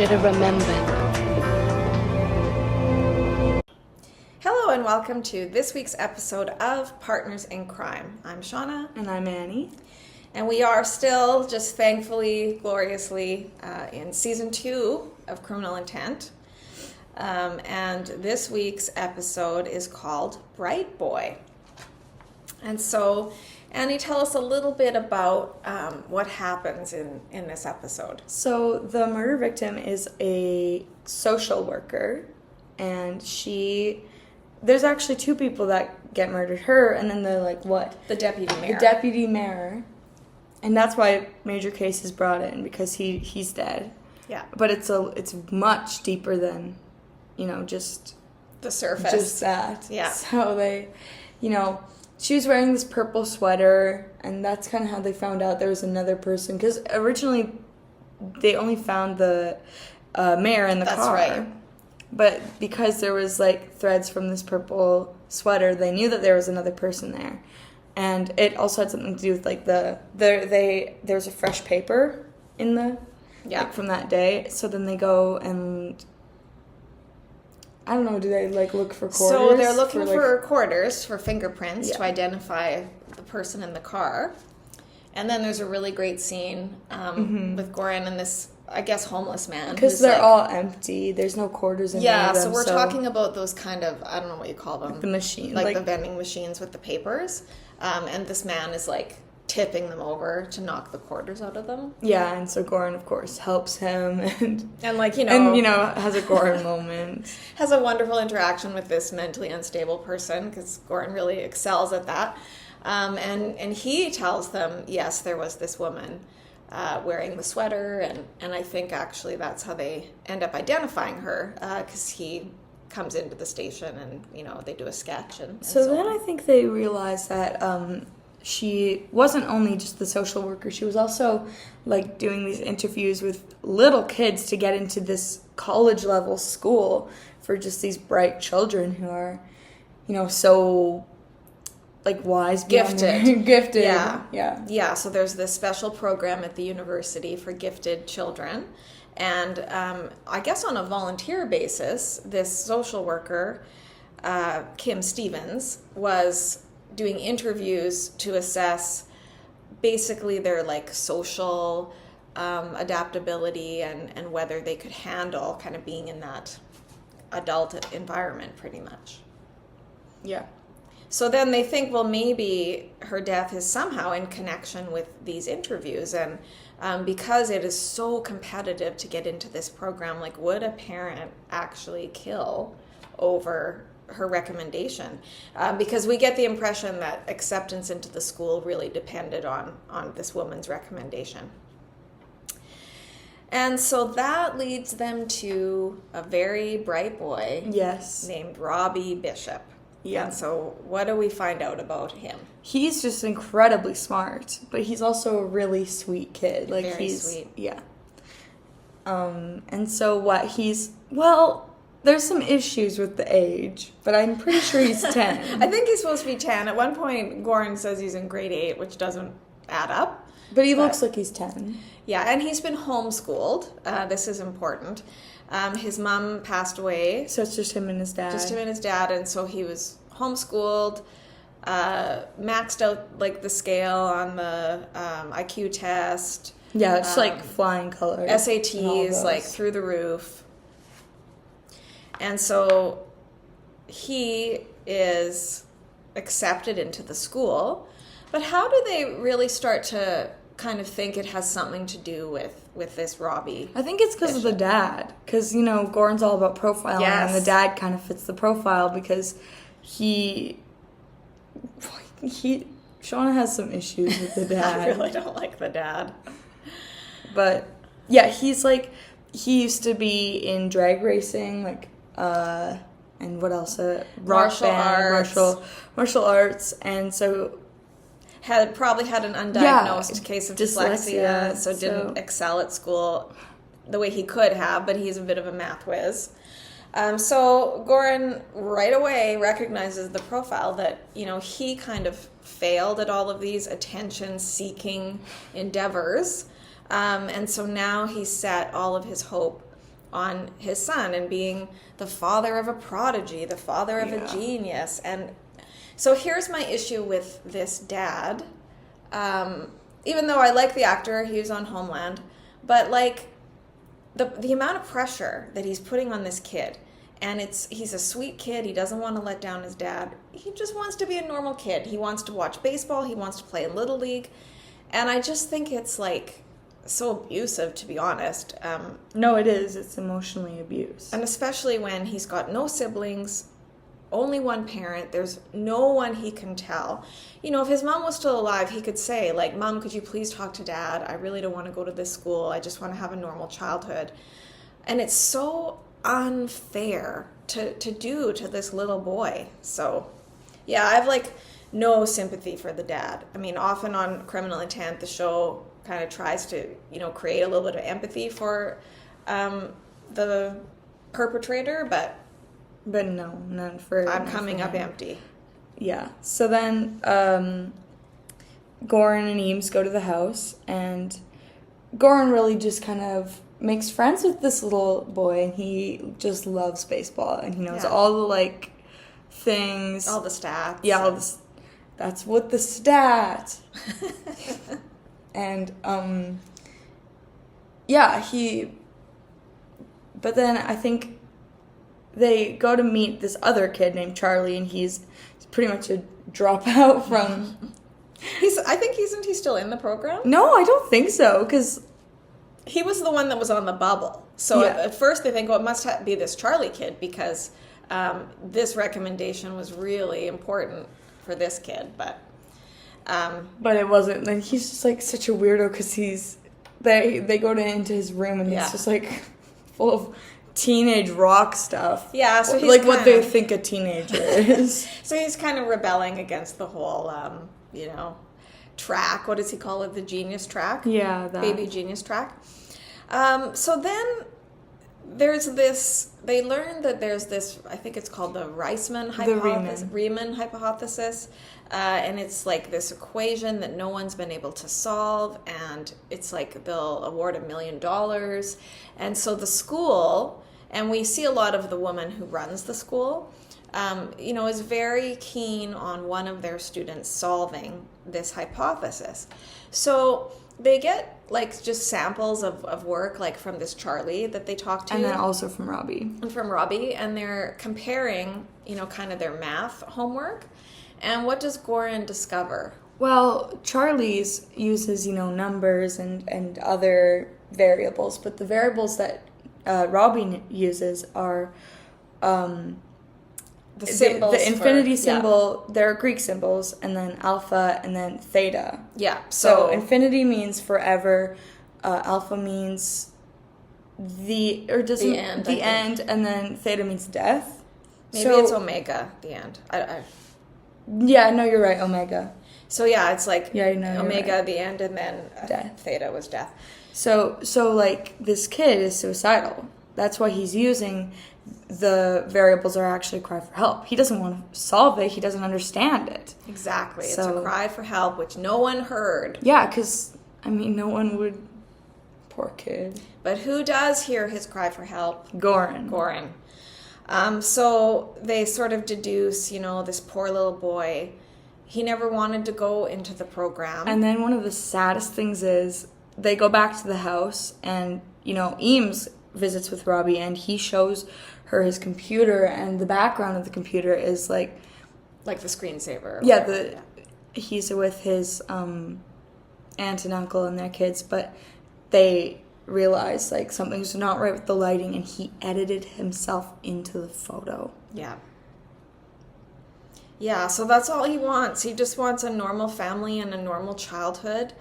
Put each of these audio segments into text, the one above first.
should have remembered. Hello and welcome to this week's episode of Partners in Crime. I'm Shawna. And I'm Annie. And we are still, just thankfully, gloriously, in Season 2 of Criminal Intent. And this week's episode is called Bright Boy. And so, Annie, tell us a little bit about what happens in this episode. So the murder victim is a social worker, and there's actually two people that get murdered, her and then The deputy mayor. The deputy mayor. And that's why Major Case is brought in, because he's dead. Yeah. But it's much deeper than, just the surface. Just that. Yeah. So they, she was wearing this purple sweater, and that's kind of how they found out there was another person. Because originally, they only found the mayor in the car. That's right. But because there was, threads from this purple sweater, they knew that there was another person there. And it also had something to do with, there's a fresh paper in the, from that day. So then they go and, I don't know, do they, look for quarters? So they're looking for quarters, for fingerprints, to identify the person in the car. And then there's a really great scene with Goran and this, I guess, homeless man. Because they're all empty. There's no quarters in there. Yeah, so we're talking about those kind of, I don't know what you call them. The machine. Like the vending machines with the papers. And this man is, tipping them over to knock the quarters out of them. Yeah, and so Goran, of course, helps him and has a Goran moment. Has a wonderful interaction with this mentally unstable person, because Goran really excels at that. And he tells them, yes, there was this woman wearing the sweater, and I think actually that's how they end up identifying her, because he comes into the station and, they do a sketch. And so then I think they realize that she wasn't only just the social worker, she was also, doing these interviews with little kids to get into this college-level school for just these bright children who are, so, wise. Gifted. Gifted. Yeah, so there's this special program at the university for gifted children. And I guess on a volunteer basis, this social worker, Kim Stevens, was doing interviews to assess basically their social adaptability and whether they could handle kind of being in that adult environment pretty much. Yeah. So then they think, well, maybe her death is somehow in connection with these interviews. And because it is so competitive to get into this program, would a parent actually kill over her recommendation? Because we get the impression that acceptance into the school really depended on this woman's recommendation. And so that leads them to a very bright boy named Robbie Bishop. Yeah. And so what do we find out about him? He's just incredibly smart, but he's also a really sweet kid. Very sweet. Yeah. And so there's some issues with the age, but I'm pretty sure he's 10. I think he's supposed to be 10. At one point, Goran says he's in grade 8, which doesn't add up. But he looks like he's 10. Yeah, and he's been homeschooled. This is important. His mom passed away. So it's just him and his dad. And so he was homeschooled, maxed out, the scale on the IQ test. Yeah, it's flying colors. SATs, through the roof. And so he is accepted into the school. But how do they really start to kind of think it has something to do with this Robbie? I think it's because of the dad. Because, Goran's all about profiling, and the dad kind of fits the profile because Shawna has some issues with the dad. I really don't like the dad. But, yeah, he used to be in drag racing, and what else? Martial arts, and so probably had an undiagnosed case of dyslexia, so didn't excel at school the way he could have, but he's a bit of a math whiz. So Goran right away recognizes the profile that, he kind of failed at all of these attention-seeking endeavors. And so now he set all of his hope on his son and being the father of a prodigy, the father of a genius. And so here's my issue with this dad. Even though I like the actor, he was on Homeland, but like the amount of pressure that he's putting on this kid, and he's a sweet kid, he doesn't want to let down his dad, he just wants to be a normal kid, he wants to watch baseball, he wants to play in Little League, and I just think it's like so abusive, to be honest. No, it is. It's emotionally abuse. And especially when he's got no siblings, only one parent, there's no one he can tell. You know, if his mom was still alive, he could say, like, Mom, could you please talk to Dad? I really don't want to go to this school. I just want to have a normal childhood. And it's so unfair to do to this little boy. So, yeah, I have, like, no sympathy for the dad. I mean, often on Criminal Intent, the show kind of tries to, you know, create a little bit of empathy for the perpetrator, but no, none for. I'm coming up empty. Yeah. So then, Goran and Eames go to the house, and Goran really just kind of makes friends with this little boy, and he just loves baseball, and he knows all the like things, all the stats. Yeah, that's what the stat. And but then I think they go to meet this other kid named Charlie, and he's pretty much a dropout from. Isn't he still in the program? No, I don't think so, because he was the one that was on the bubble. So at first they think, it must be this Charlie kid, because this recommendation was really important for this kid, but it wasn't. And he's just like such a weirdo, because they go into his room, and he's just like full of teenage rock stuff. Yeah, so he's like what they think a teenager is. So he's kind of rebelling against the whole, track. What does he call it? The genius track? Yeah, that. Baby genius track. So then there's this, they learn that there's this, I think it's called the Reisman hypothesis. Riemann hypothesis. And it's like this equation that no one's been able to solve, and it's like they'll award $1 million. And so the school, and we see a lot of the woman who runs the school, is very keen on one of their students solving this hypothesis. So they get like just samples of work, like from this Charlie that they talk to. And then also from Robbie. And they're comparing, kind of their math homework. And what does Goran discover? Well, Charlie's uses, numbers and other variables, but the variables that Robbie uses are the symbols. The infinity symbol, they're Greek symbols, and then alpha, and then theta. Yeah. So infinity means forever, alpha means the end, and then theta means death. Maybe it's omega, the end. Yeah, no, you're right, omega. So yeah, it's like omega, right. The end, and then death. Theta was death. So like this kid is suicidal. That's why he's using the variables are actually a cry for help. He doesn't want to solve it. He doesn't understand it. Exactly. It's a cry for help, which no one heard. Yeah, because, no one would. Poor kid. But who does hear his cry for help? Goran. So they sort of deduce, this poor little boy, he never wanted to go into the program. And then one of the saddest things is they go back to the house, and, Eames visits with Robbie, and he shows her his computer, and the background of the computer is like the screensaver. Yeah, he's with his aunt and uncle and their kids, but they realize like something's not right with the lighting, and he edited himself into the photo. Yeah, so that's all he wants. He just wants a normal family and a normal childhood.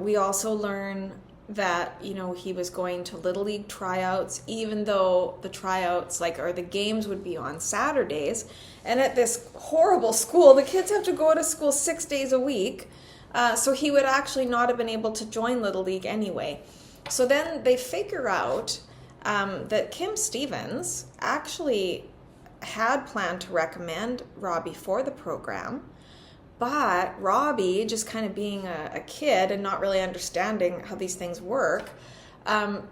We also learn that, he was going to Little League tryouts, even though the tryouts, or the games would be on Saturdays. And at this horrible school, the kids have to go to school 6 days a week. So he would actually not have been able to join Little League anyway. So then they figure out that Kim Stevens actually had planned to recommend Robbie for the program, but Robbie, just kind of being a kid and not really understanding how these things work,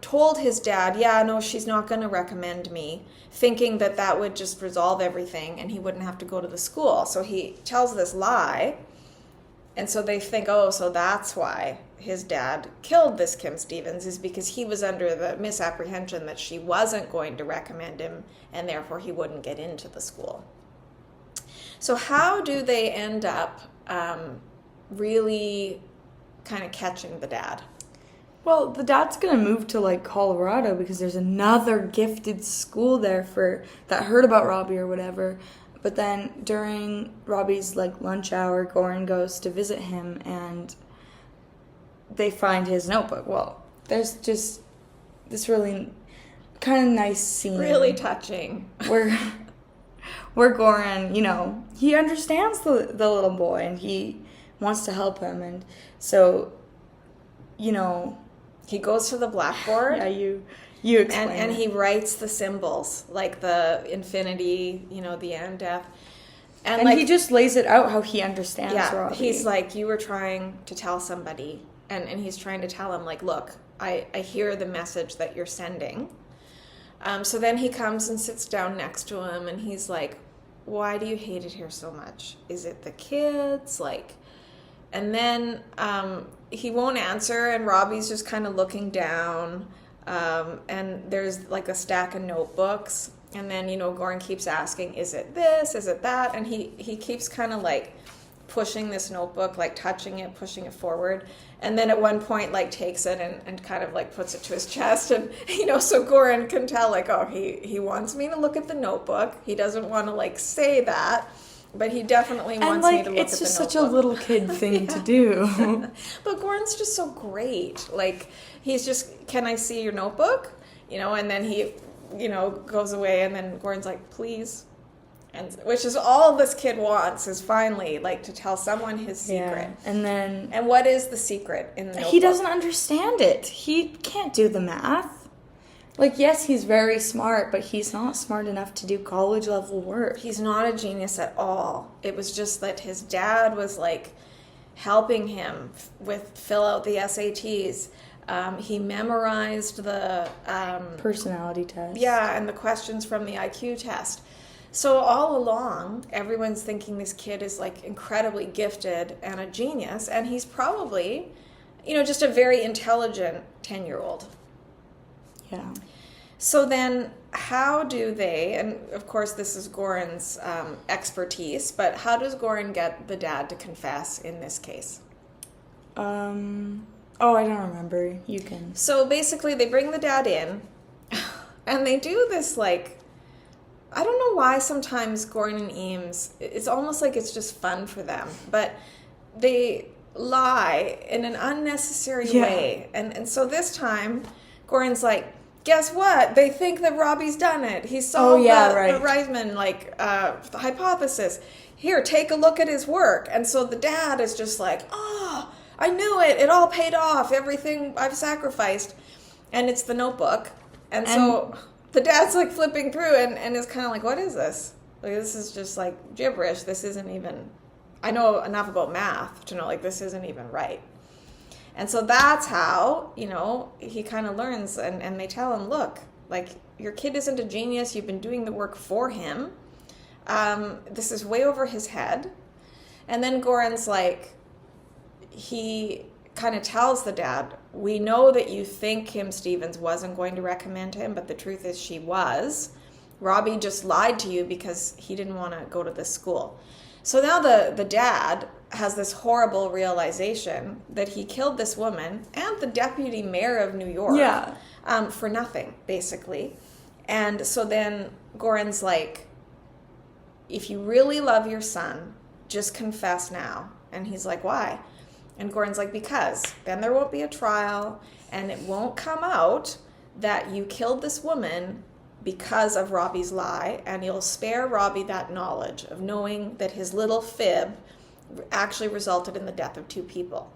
told his dad, yeah, no, she's not going to recommend me, thinking that that would just resolve everything and he wouldn't have to go to the school. So he tells this lie. And so they think, oh, so that's why his dad killed this Kim Stevens, is because he was under the misapprehension that she wasn't going to recommend him and therefore he wouldn't get into the school. So how do they end up really kind of catching the dad? Well, the dad's gonna move to like Colorado because there's another gifted school there that heard about Robbie or whatever. But then during Robbie's like lunch hour, Goran goes to visit him and they find his notebook. Well, there's just this really kind of nice scene. Really touching. Where Goran, he understands the little boy and he wants to help him. And so, he goes to the blackboard. Yeah, you explain. And he writes the symbols, like the infinity, the and death. And he just lays it out how he understands Robbie. He's like, you were trying to tell somebody. And he's trying to tell him, like, look, I hear the message that you're sending. So then he comes and sits down next to him, and he's like, why do you hate it here so much? Is it the kids? And then he won't answer, and Robbie's just kind of looking down. And there's like a stack of notebooks. And then, Goran keeps asking, is it this? Is it that? And he keeps kind of like pushing this notebook, like touching it, pushing it forward. And then at one point, like takes it and kind of like puts it to his chest. And, so Goran can tell like, oh, he wants me to look at the notebook. He doesn't want to like say that. But he definitely wants me to look at the notebook. It's just such a little kid thing to do. But Goran's just so great. Like, he's just, can I see your notebook? And then he, goes away, and then Goran's like, please. And which is all this kid wants, is finally, like, to tell someone his secret. Yeah. And what is the secret in the notebook? He doesn't understand it. He can't do the math. Like, yes, he's very smart, but he's not smart enough to do college-level work. He's not a genius at all. It was just that his dad was, like, helping him fill out the SATs. He memorized the... personality test. Yeah, and the questions from the IQ test. So all along, everyone's thinking this kid is, like, incredibly gifted and a genius, and he's probably, just a very intelligent 10-year-old. Yeah. So then how do they, and of course this is Goran's expertise, but how does Goran get the dad to confess in this case? I don't remember. You can. So basically they bring the dad in and they do this like, I don't know why sometimes Goran and Eames, it's almost like it's just fun for them, but they lie in an unnecessary way. And so this time Goran's like, guess what? They think that Robbie's done it. He solved the Reisman hypothesis. Here, take a look at his work. And so the dad is just like, oh, I knew it. It all paid off. Everything I've sacrificed. And it's the notebook. And so the dad's like flipping through and is kind of like, what is this? Like, this is just like gibberish. This isn't even, I know enough about math to know like this isn't even right. And so that's how, he kind of learns, and they tell him, look, like, your kid isn't a genius. You've been doing the work for him. This is way over his head. And then Goran's like, he kind of tells the dad, we know that you think Kim Stevens wasn't going to recommend him, but the truth is she was. Robbie just lied to you because he didn't want to go to this school. So now the dad has this horrible realization that he killed this woman and the deputy mayor of New York for nothing, basically. And so then Goran's like, if you really love your son, just confess now. And he's like, why? And Goran's like, because then there won't be a trial and it won't come out that you killed this woman because of Robbie's lie, and you'll spare Robbie that knowledge of knowing that his little fib actually resulted in the death of 2 people.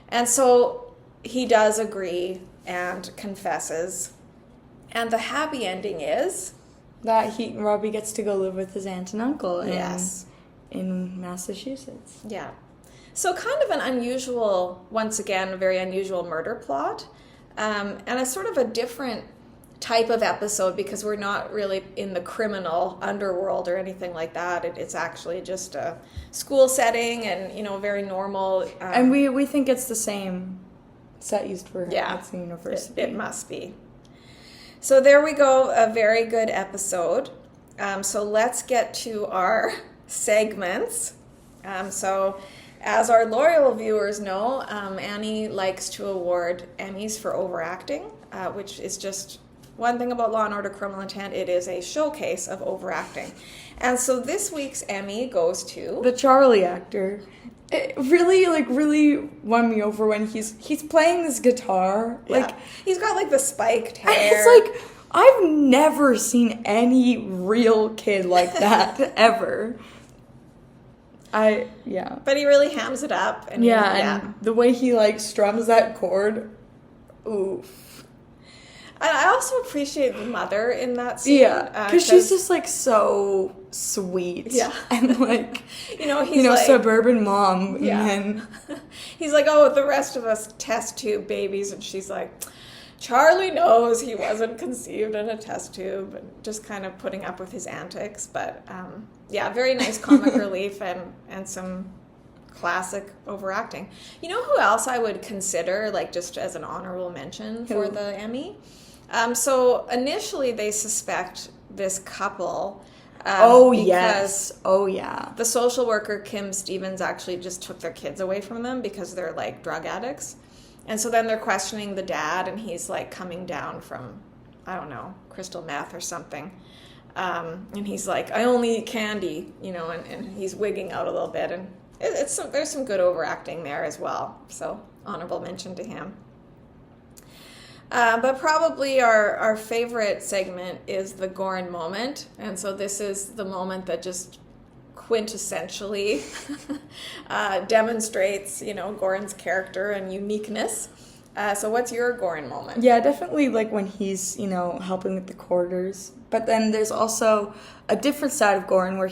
And so he does agree and confesses. And the happy ending is that Robbie gets to go live with his aunt and uncle in Massachusetts. Yeah. So kind of an unusual, once again, a very unusual murder plot. And it's sort of a different type of episode because we're not really in the criminal underworld or anything like that. It's actually just a school setting and, very normal. And we think it's the same set used for Yeah, at the university. It must be. So there we go, a very good episode. So let's get to our segments. So as our loyal viewers know, Annie likes to award Emmys for overacting, which is just one thing about Law & Order Criminal Intent. It is a showcase of overacting. And so this week's Emmy goes to... the Charlie actor. It really won me over when he's playing this guitar. Yeah. He's got the spiked hair. And it's I've never seen any real kid like that ever. But he really hams it up. And and the way he strums that chord, oof. And I also appreciate the mother in that scene. Yeah, because she's just so sweet. Yeah. And he's suburban mom. Yeah. And he's oh, the rest of us test tube babies. And she's Charlie knows he wasn't conceived in a test tube, and just kind of putting up with his antics. But very nice comic relief and some classic overacting. You know who else I would consider just as an honorable mention for the Emmy? So initially they suspect this couple. Yes. Oh, yeah. The social worker, Kim Stevens, actually just took their kids away from them because they're drug addicts. And so then they're questioning the dad, and he's coming down from, I don't know, crystal meth or something. And he's I only eat candy, and he's wigging out a little bit. And there's some good overacting there as well. So honorable mention to him. But probably our favorite segment is the Goran moment. And so this is the moment that just quintessentially demonstrates, Goran's character and uniqueness. So what's your Goran moment? Yeah, definitely when he's, helping with the quarters. But then there's also a different side of Goran where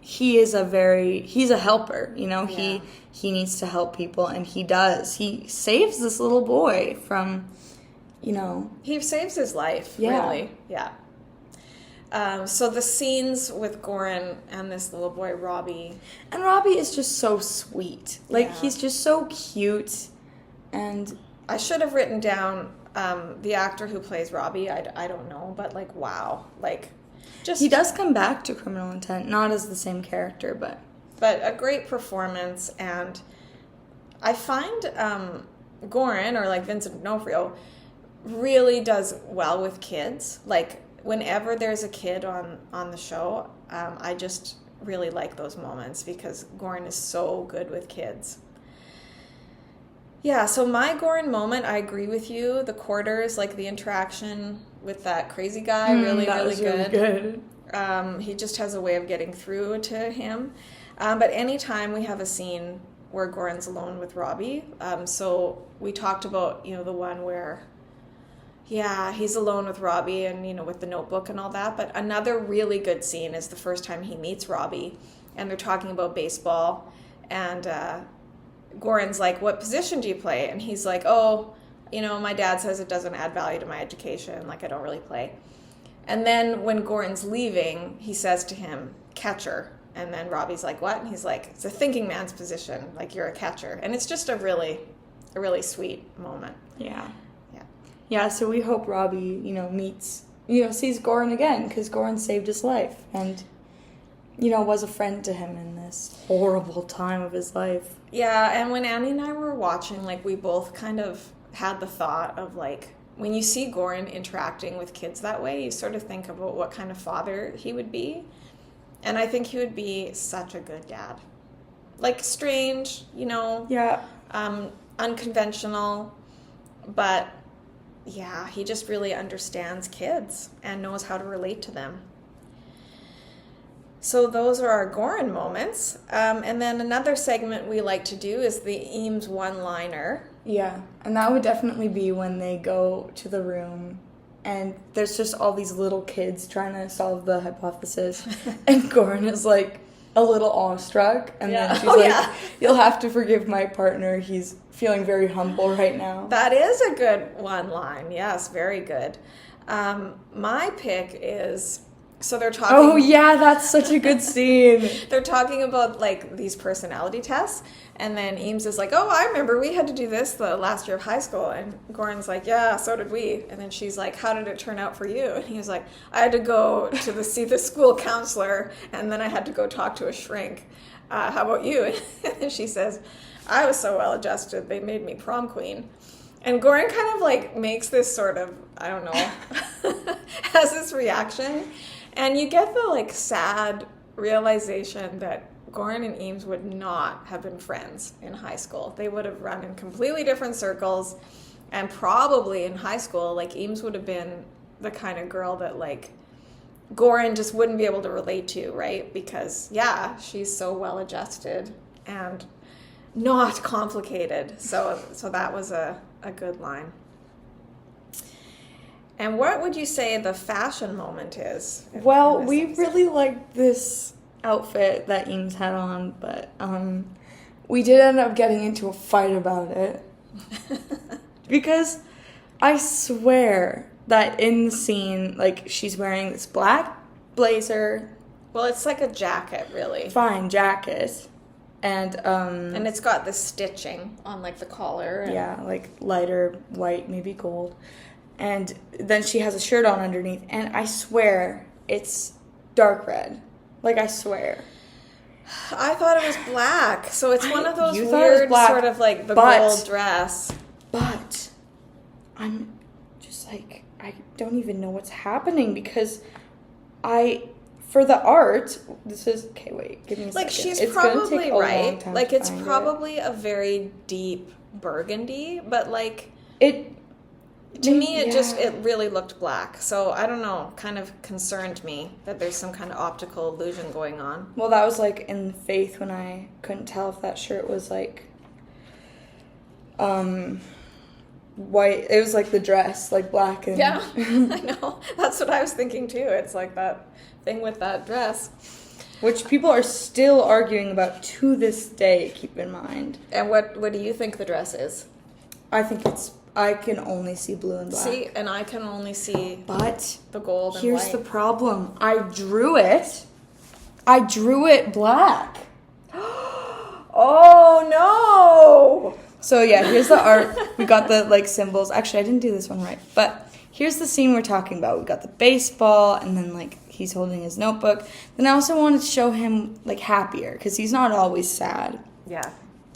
he's a helper, he needs to help people, and he does. He saves this little boy from, He saves his life, really. Yeah. So the scenes with Goran and this little boy, Robbie. And Robbie is just so sweet. He's just so cute. And I should have written down the actor who plays Robbie. I don't know, but wow. He does come back to Criminal Intent, not as the same character, but a great performance. And I find Goran, or Vincent D'Onofrio, really does well with kids. Whenever there's a kid on the show, I just really like those moments because Goran is so good with kids. Yeah, so my Goran moment, I agree with you. The quarters, the interaction with that crazy guy, really good. He just has a way of getting through to him. But anytime we have a scene where Goran's alone with Robbie, so we talked about, the one where... yeah, he's alone with Robbie and, with the notebook and all that. But another really good scene is the first time he meets Robbie. And they're talking about baseball. And Goran's what position do you play? And he's oh, my dad says it doesn't add value to my education. I don't really play. And then when Goran's leaving, he says to him, catcher. And then Robbie's what? And he's it's a thinking man's position. You're a catcher. And it's just a really sweet moment. Yeah. Yeah, so we hope Robbie, meets, sees Goran again, because Goran saved his life and, was a friend to him in this horrible time of his life. Yeah, and when Annie and I were watching, we both kind of had the thought of, when you see Goran interacting with kids that way, you sort of think about what kind of father he would be. And I think he would be such a good dad. Strange, Yeah. Unconventional, but... yeah, he just really understands kids and knows how to relate to them. So those are our Goran moments. And then another segment we like to do is the Eames one-liner. Yeah, and that would definitely be when they go to the room and there's just all these little kids trying to solve the hypothesis. And Goran is a little awestruck, and Yeah. then she's Oh, like, yeah. "You'll have to forgive my partner. He's feeling very humble right now." That is a good one line. Yes, very good. My pick is, so they're talking. Oh yeah, that's such a good scene. They're talking about like these personality tests, and then Eames is like, "Oh, I remember we had to do this the last year of high school," and Gordon's like, "Yeah, so did we." And then she's like, "How did it turn out for you?" And he was like, "I had to go to see the school counselor, and then I had to go talk to a shrink. How about you?" And she says, "I was so well adjusted, they made me prom queen." And Gordon kind of like makes this sort of, I don't know, has this reaction. And you get the like sad realization that Gordon and Eames would not have been friends in high school. They would have run in completely different circles, and probably in high school, like Eames would have been the kind of girl that like Gordon just wouldn't be able to relate to, right? Because yeah, she's so well adjusted and not complicated. So that was a good line. And what would you say the fashion moment is? Well, in this we episode? really liked this outfit that Eames had on, but we did end up getting into a fight about it. Because I swear that in the scene, like, she's wearing this black blazer, Well, it's like a jacket, really. fine jacket, and And it's got this stitching on like the collar. And yeah, like lighter white, maybe gold. And then she has a shirt on underneath, and I swear it's dark red. Like, I swear. I thought it was black. So it's one of those You thought it was weird black, sort of like the but- gold dress. But I'm just like, I don't even know what's happening because for the art, this is, okay, wait, give me a Like second. she's It's gonna probably take a long right. time Like to it's find it. probably a very deep burgundy, but like It, to me it just yeah. it really looked black. So I don't know, kind of concerned me that there's some kind of optical illusion going on. Well, that was like in Faith when I couldn't tell if that shirt was like, white. It was like the dress, like black and Yeah, I know. That's what I was thinking too. It's like that thing with that dress. which people are still arguing about to this day. Keep in mind, And what do you think the dress is? I can only see blue and black. See, and I can only see But the gold and here's white. the problem. I drew it black. Oh no! So yeah, here's the art. We got the like symbols. Actually, I didn't do this one right. But here's the scene we're talking about. We got the baseball, and then like he's holding his notebook. Then I also wanted to show him like happier because he's not always sad. Yeah.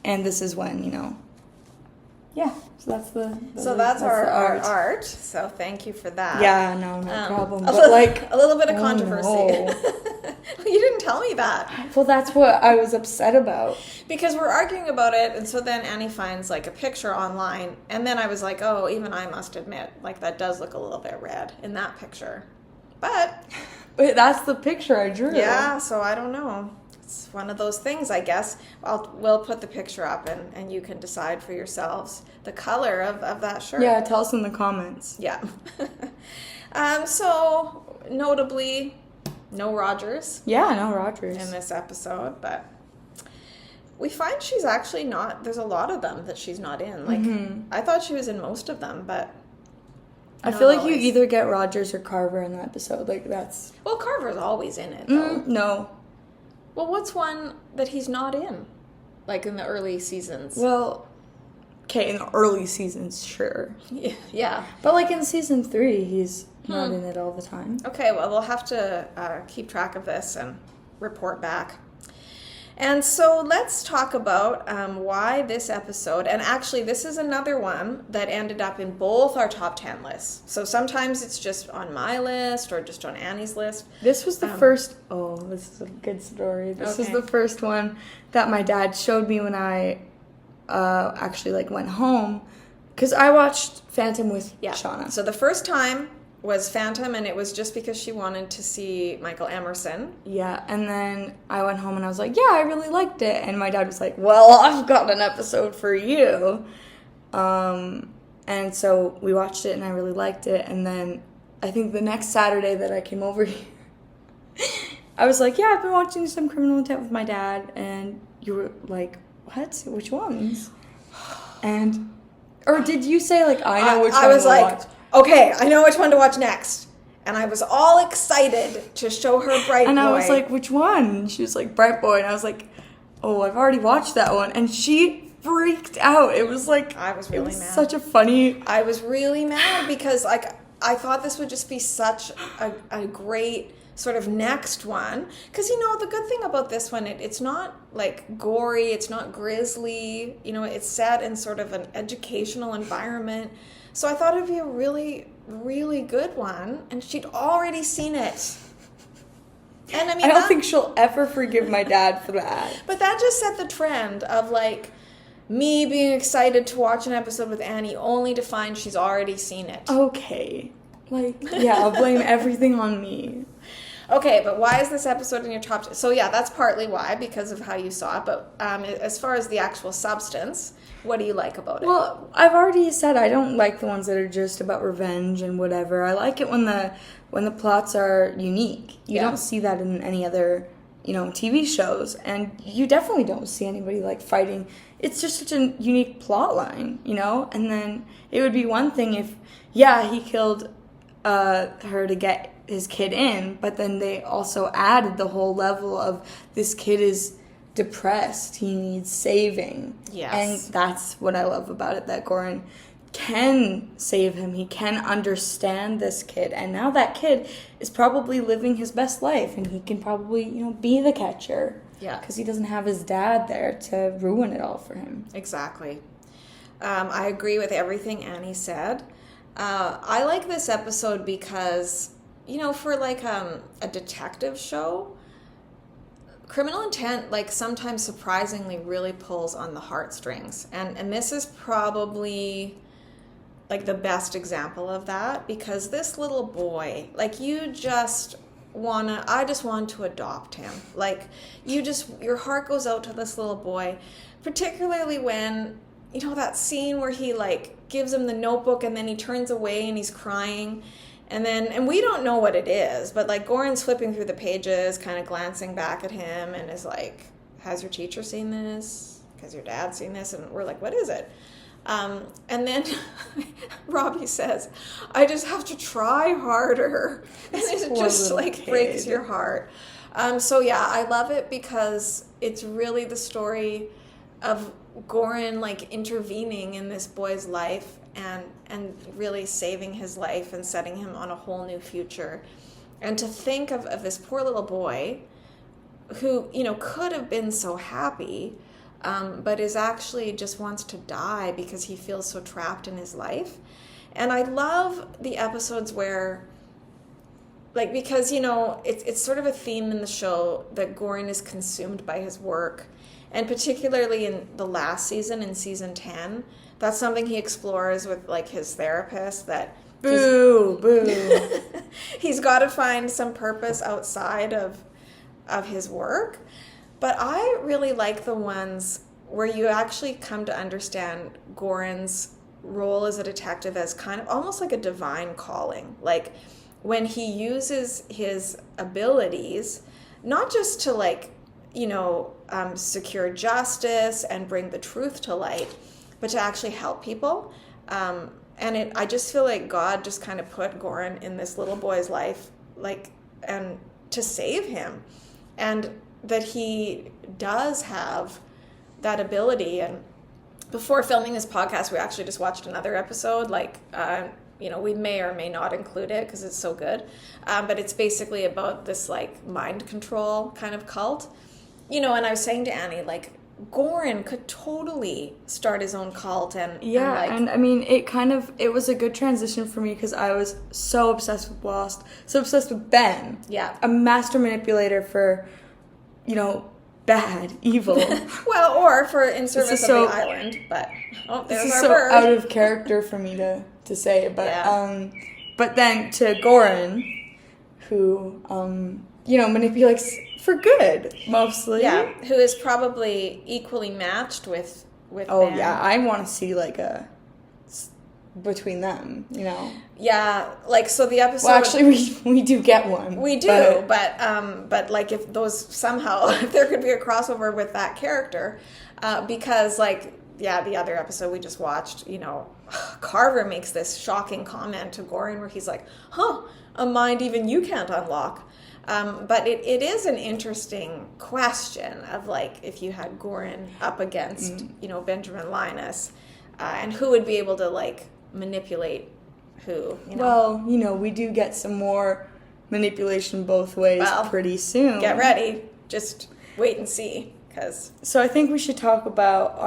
And this is when, yeah. So That's the our art. So thank you for that. Yeah, no problem. A But little, like, a little bit of oh, controversy. no. You didn't tell me that Well, that's what I was upset about. because we're arguing about it, and so then Annie finds like a picture online, and then I was like, oh, even I must admit, like that does look a little bit red in that picture, but But that's the picture I drew. yeah. So I don't know. It's one of those things, I guess. We'll put the picture up, and you can decide for yourselves the color of that shirt. Yeah, tell us in the comments. Yeah. So, notably, no Rogers Yeah, no Rogers. in this episode, but we find she's actually not, there's a lot of them that she's not in. Like, I thought she was in most of them, but I not feel like you always. either get Rogers or Carver in the episode. Like, that's... Well, Carver's always in it, though. No. Well, what's one that he's not in? Like, in the early seasons? Well, okay, in the early seasons, sure. Yeah. But, like, in season 3, he's not in it all the time. Okay, well, we'll have to keep track of this and report back. And so let's talk about why this episode, and actually this is another one that ended up in both our top 10 lists. So sometimes it's just on my list or just on Annie's list. This was the first... Oh, this is a good story. This was Okay. the first one that my dad showed me when I actually, like, went home. Because I watched Phantom with Shawna. So the first time was Phantom, and it was just because she wanted to see Michael Emerson. Yeah, and then I went home and I was like, yeah, I really liked it. And my dad was like, well, I've got an episode for you. And so we watched it and I really liked it. And then I think the next Saturday that I came over here, I was like, yeah, I've been watching some Criminal Intent with my dad, and you were like, what? Which ones? And, or did you say, like, I know which one I was to like, watch? okay, I know which one to watch next. And I was all excited to show her Bright Boy. And I was like, which one? And she was like, Bright Boy. And I was like, oh, I've already watched that one. And she freaked out. It was like, I was really mad. Such a funny. I was really mad because, like, I thought this would just be such a great sort of next one. Because, you know, the good thing about this one, it's not, like, gory. It's not grisly. You know, it's set in sort of an educational environment. So I thought it would be a really, really good one. And she'd already seen it. And I mean, I don't think she'll ever forgive my dad for that. But that just set the trend of, like, me being excited to watch an episode with Annie only to find she's already seen it. Okay. Like, yeah, I'll blame everything on me. Okay, but why is this episode in your top 10? So yeah, that's partly why, because of how you saw it. But as far as the actual substance, what do you like about it? Well, I've already said I don't like the ones that are just about revenge and whatever. I like it when the plots are unique. You don't see that in any other, you know, TV shows, and you definitely don't see anybody like fighting. It's just such a unique plot line, you know? And then it would be one thing if, yeah, he killed her to get his kid in, but then they also added the whole level of this kid is depressed, he needs saving. Yes. And that's what I love about it, that Goran can save him. He can understand this kid, and now that kid is probably living his best life, and he can probably, you know, be the catcher. Yeah. Because he doesn't have his dad there to ruin it all for him. Exactly. I agree with everything Annie said. I like this episode because, you know, for like a detective show, Criminal Intent, like, sometimes surprisingly really pulls on the heartstrings. And this is probably, like, the best example of that, because this little boy, like, I just want to adopt him. Like, your heart goes out to this little boy, particularly when, you know, that scene where he, like, gives him the notebook and then he turns away and he's crying. And we don't know what it is, but, like, Goran's flipping through the pages, kind of glancing back at him, and is like, has your teacher seen this? Has your dad seen this? And we're like, what is it? And then Robbie says, I just have to try harder. And it just, like, breaks your heart. So, yeah, I love it because it's really the story of Goran, like, intervening in this boy's life and really saving his life and setting him on a whole new future. And to think of this poor little boy who, you know, could have been so happy, but is actually just wants to die because he feels so trapped in his life. And I love the episodes where, like, because, you know, it's sort of a theme in the show that Goran is consumed by his work. And particularly in the last season, in season 10, that's something he explores with, like, his therapist, that he's got to find some purpose outside of his work. But I really like the ones where you actually come to understand Goran's role as a detective as kind of almost like a divine calling. Like, when he uses his abilities, not just to, like, you know, secure justice and bring the truth to light, but to actually help people. I just feel like God just kind of put Goran in this little boy's life, like, and to save him, and that he does have that ability. And before filming this podcast, we actually just watched another episode, like, you know, we may or may not include it because it's so good, but it's basically about this, like, mind control kind of cult. You know, and I was saying to Annie, like, Goran could totally start his own cult. And I mean, it was a good transition for me because I was so obsessed with Lost, so obsessed with Ben. Yeah. A master manipulator for, you know, bad, evil. Well, or for in service of the island, but, there's our bird. Out of character for me to say, but, yeah. But then to Goran, who, you know, manipulates for good, mostly. Yeah, who is probably equally matched with Oh, Ben. yeah, I want to see, like, a between them, you know. Yeah, like, so the episode... Well, actually, we do get one. We do, but like, if those somehow, if there could be a crossover with that character, because, like, yeah, the other episode we just watched, you know, Carver makes this shocking comment to Gorin where he's like, a mind even you can't unlock. But it is an interesting question of, like, if you had Gorin up against, you know, Benjamin Linus, and who would be able to, like, manipulate who, you know? Well, you know, we do get some more manipulation both ways pretty soon. Get ready. Just wait and see, because... So I think we should talk about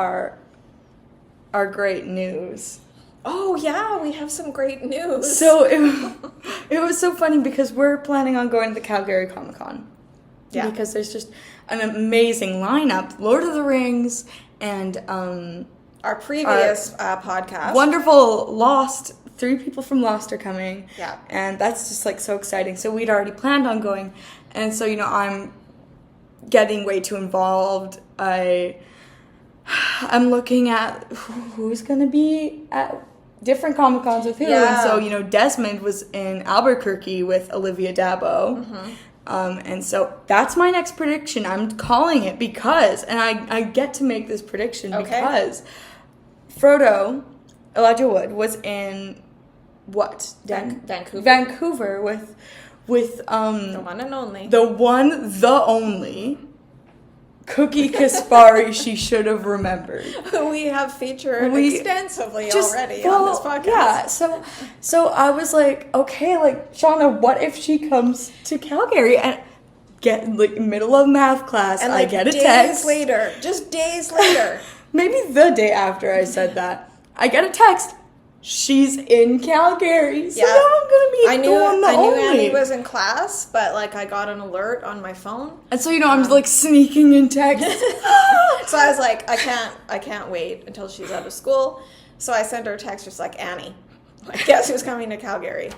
our great news. Oh, yeah, we have some great news. So it was so funny because we're planning on going to the Calgary Comic-Con. Yeah. Because there's just an amazing lineup. Lord of the Rings and... our previous podcast. Wonderful Lost. 3 people from Lost are coming. Yeah. And that's just, like, so exciting. So we'd already planned on going. And so, you know, I'm getting way too involved. I'm looking at who's going to be at different Comic-Cons with who. Yeah. And so, you know, Desmond was in Albuquerque with Olivia Dabo. And so that's my next prediction. I'm calling it because, and I get to make this prediction because Frodo, Elijah Wood, was in what? Vancouver. Vancouver with The one and only. the only Cookie Kaspari. She should have remembered. Who we have featured extensively already on this podcast. Yeah, so I was like, okay, like, Shawna, what if she comes to Calgary and get, like, middle of math class, and, I like, get a days text. days later. Maybe the day after I said that, I get a text. She's in Calgary. So now I'm gonna be I the one, the knew only. Annie was in class, but, like, I got an alert on my phone. And so, you know, I'm like sneaking in texts. So I was like, I can't wait until she's out of school. So I sent her a text just like, Annie, guess who's coming to Calgary?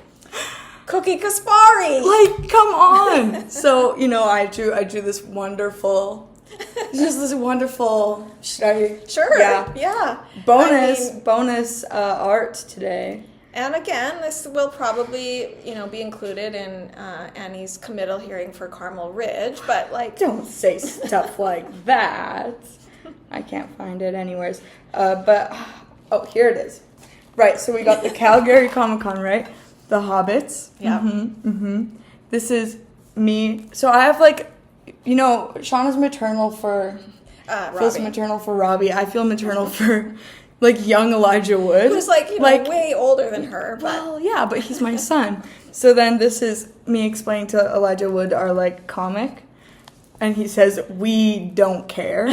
Cookie Kaspari. Like, come on. So, you know, I drew this wonderful. Should I? Sure. Yeah. Bonus art today. And again, this will probably, you know, be included in Annie's committal hearing for Carmel Ridge, but, like... Don't say stuff like that. I can't find it anywhere. But, here it is. Right, so we got the Calgary Comic-Con, right? The Hobbits. Yeah. This is me. So I have, like, you know, Shauna's maternal for... feels maternal for Robbie. I feel maternal for... like, young Elijah Wood. Who's, like, you know, way older than her. But. Well, yeah, but he's my son. So then this is me explaining to Elijah Wood our, like, comic. And he says, we don't care.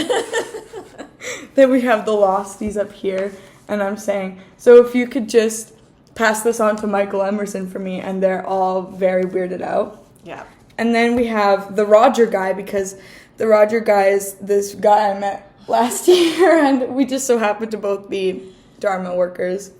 Then we have the Losties up here. And I'm saying, so if you could just pass this on to Michael Emerson for me. And they're all very weirded out. Yeah. And then we have the Roger guy, because the Roger guy is this guy I met last year, and we just so happened to both be Dharma workers.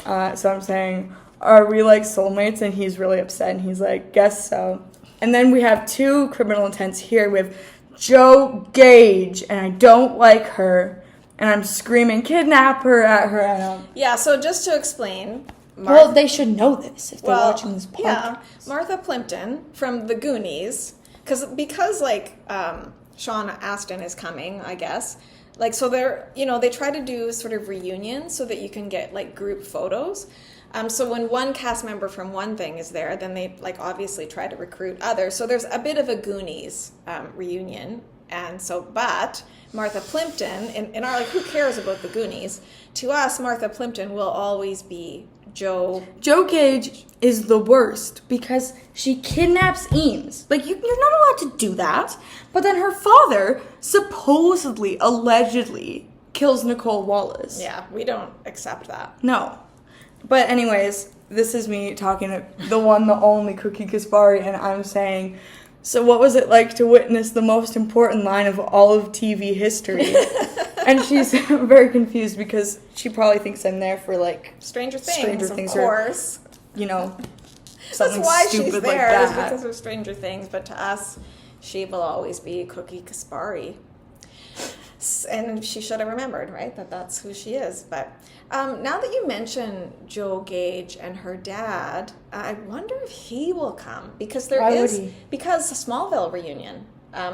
So I'm saying, are we like soulmates? And he's really upset, and he's like, guess so. And then we have 2 criminal intents here with Joe Gage, and I don't like her, and I'm screaming, kidnap her at her. I don't. Yeah, so just to explain... well, they should know this if they're watching this podcast. Yeah, Martha Plimpton from The Goonies, because like, Sean Astin is coming, I guess. Like, so they're, you know, they try to do sort of reunions so that you can get, like, group photos. So when one cast member from one thing is there, then they, like, obviously try to recruit others. So there's a bit of a Goonies reunion. And so, but Martha Plimpton, in our, like, who cares about the Goonies? To us, Martha Plimpton will always be Joe Gage is the worst because she kidnaps Eames. Like, you're not allowed to do that. But then her father supposedly, allegedly, kills Nicole Wallace. Yeah, we don't accept that. No. But anyways, this is me talking to the one, the only Cookie Kaspari, and I'm saying, so what was it like to witness the most important line of all of TV history? And she's very confused because she probably thinks I'm there for, like... Stranger Things, of course. Or, you know, something That's why stupid she's like there, that. is because of Stranger Things. But to us, she will always be Cookie Kaspari. And she should have remembered, right, that that's who she is. But now that you mention Joe Gage and her dad, I wonder if he will come, because Why would he? because Smallville reunion.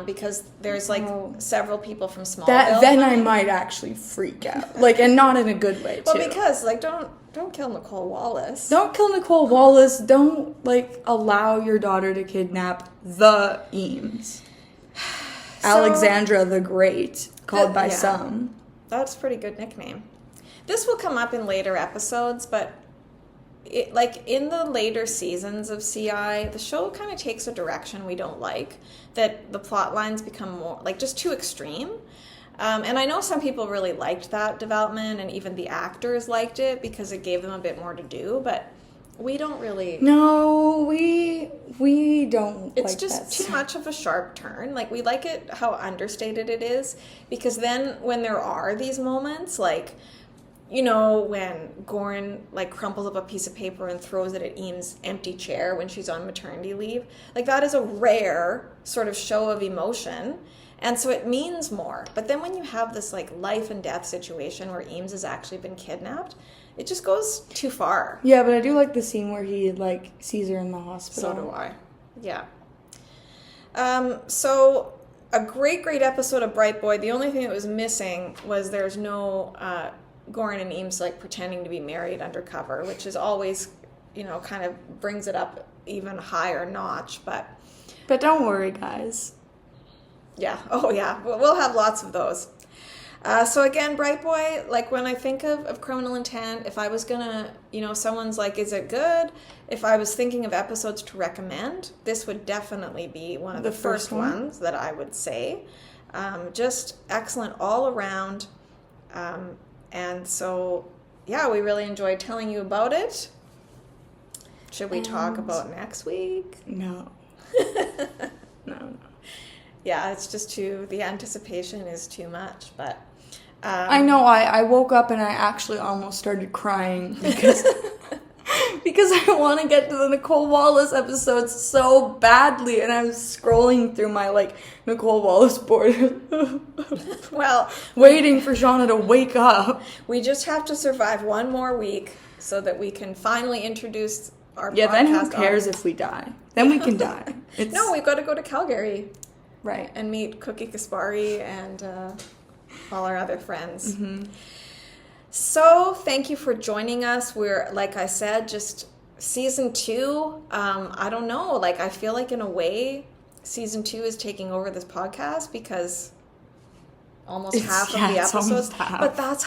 Because there's like several people from Smallville. Then I might actually freak out, like, and not in a good way too. Well, because like don't kill Nicole Wallace. Don't kill Nicole Wallace. Don't like allow your daughter to kidnap the Eames. Alexandra the Great, called by some. That's a pretty good nickname. This will come up in later episodes, but like in the later seasons of CI, the show kind of takes a direction we don't like, that the plot lines become more like just too extreme. And I know some people really liked that development, and even the actors liked it because it gave them a bit more to do, but we don't really. No, we don't. It's just too much of a sharp turn. Like, we like it how understated it is, because then when there are these moments, like, you know, when Goran like crumples up a piece of paper and throws it at Eames' empty chair when she's on maternity leave, like, that is a rare sort of show of emotion, and so it means more. But then when you have this like life and death situation where Eames has actually been kidnapped, it just goes too far. Yeah, but I do like the scene where he like sees her in the hospital. So do I. Yeah. So a great episode of Bright Boy. The only thing that was missing was there's no Goran and Eames like pretending to be married undercover, which is always, you know, kind of brings it up even higher notch. But don't worry, guys. Yeah. Oh, yeah. We'll have lots of those. So again, Bright Boy, like when I think of Criminal Intent, if I was gonna, you know, someone's like, is it good? If I was thinking of episodes to recommend, this would definitely be one of the first ones that I would say. Just excellent all around. And so, yeah, we really enjoyed telling you about it. Should we talk about next week? No. No. Yeah, it's just the anticipation is too much, but... I know, I woke up and I actually almost started crying because because I want to get to the Nicole Wallace episodes so badly, and I was scrolling through my, like, Nicole Wallace board. Well... waiting for Shawna to wake up. We just have to survive one more week so that we can finally introduce our podcast. Yeah, then who cares if we die? Then we can die. No, we've got to go to Calgary. Right. And meet Cookie Kaspari and all our other friends. Mm-hmm. So, thank you for joining us. We're, like I said, just season 2. I don't know. Like, I feel like in a way, season 2 is taking over this podcast because almost half of the episodes. But that's